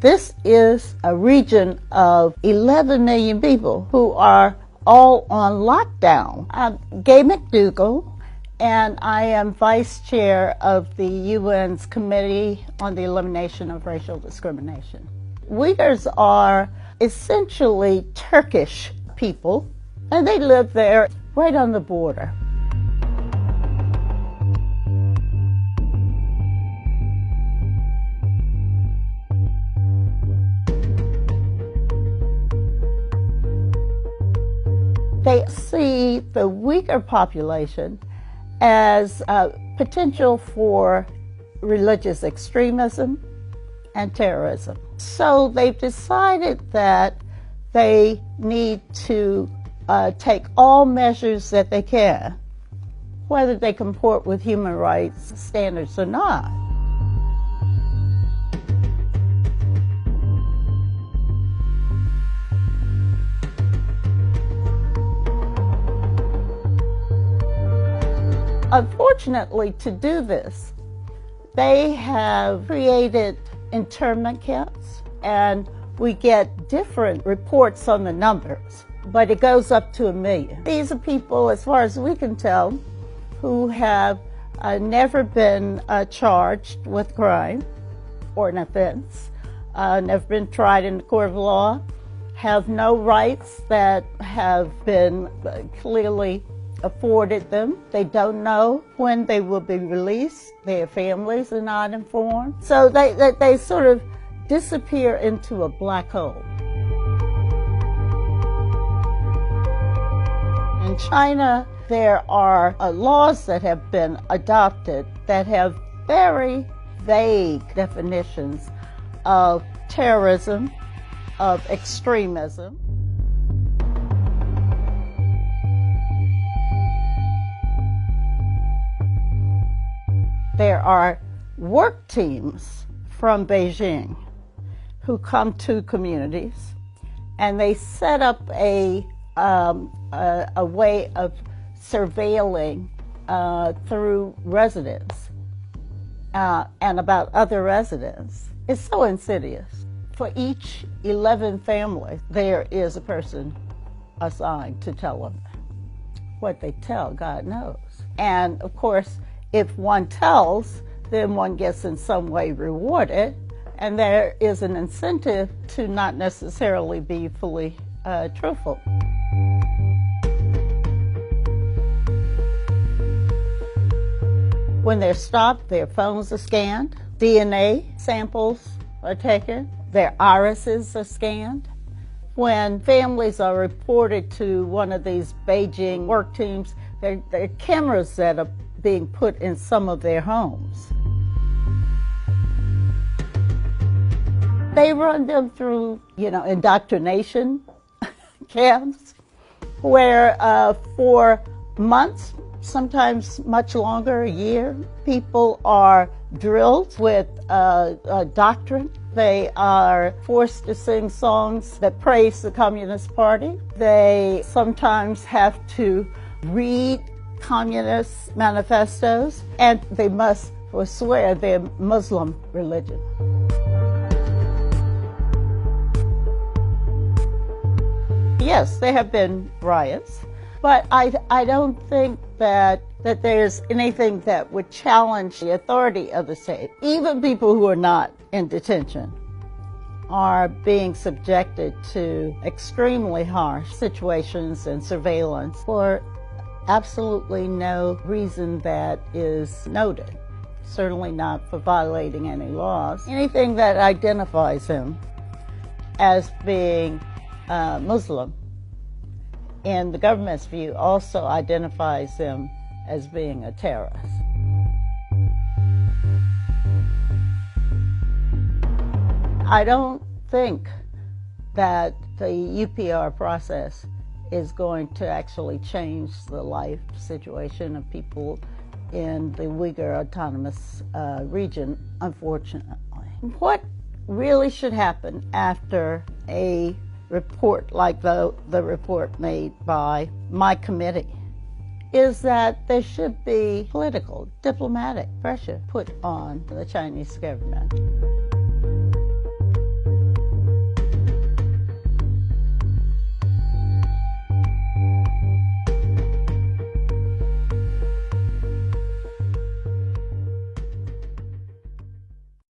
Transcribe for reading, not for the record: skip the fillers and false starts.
This is a region of 11 million people who are all on lockdown. I'm Gay McDougall, and I am Vice Chair of the UN's Committee on the Elimination of Racial Discrimination. Uyghurs are essentially Turkish people, and they live there right on the border. They see the Uyghur population as a potential for religious extremism and terrorism. So they've decided that they need to take all measures that they can, whether they comport with human rights standards or not. Unfortunately, to do this, they have created internment camps, and we get different reports on the numbers, but it goes up to 1 million. These are people, as far as we can tell, who have never been charged with crime or an offense, never been tried in the court of law, have no rights that have been clearly afforded them. They don't know when they will be released. Their families are not informed. So they sort of disappear into a black hole. In China, there are laws that have been adopted that have very vague definitions of terrorism, of extremism. There are work teams from Beijing who come to communities, and they set up a way of surveilling through residents and about other residents. It's so insidious. For each 11 families, there is a person assigned to tell them. What they tell, God knows. And of course, if one tells, then one gets in some way rewarded, and there is an incentive to not necessarily be fully truthful. When they're stopped, their phones are scanned, DNA samples are taken, their irises are scanned. When families are reported to one of these Beijing work teams, there are cameras that are being put in some of their homes. They run them through, indoctrination camps where for months, sometimes much longer, a year, people are drilled with doctrine. They are forced to sing songs that praise the Communist Party. They sometimes have to read communist manifestos, and they must forswear their Muslim religion. Yes, there have been riots, but I don't think that there's anything that would challenge the authority of the state. Even people who are not in detention are being subjected to extremely harsh situations and surveillance for absolutely no reason that is noted, certainly not for violating any laws. Anything that identifies him as being Muslim, in the government's view, also identifies him as being a terrorist. I don't think that the UPR process is going to actually change the life situation of people in the Uyghur Autonomous Region, unfortunately. What really should happen after a report like the report made by my committee is that there should be political, diplomatic pressure put on the Chinese government.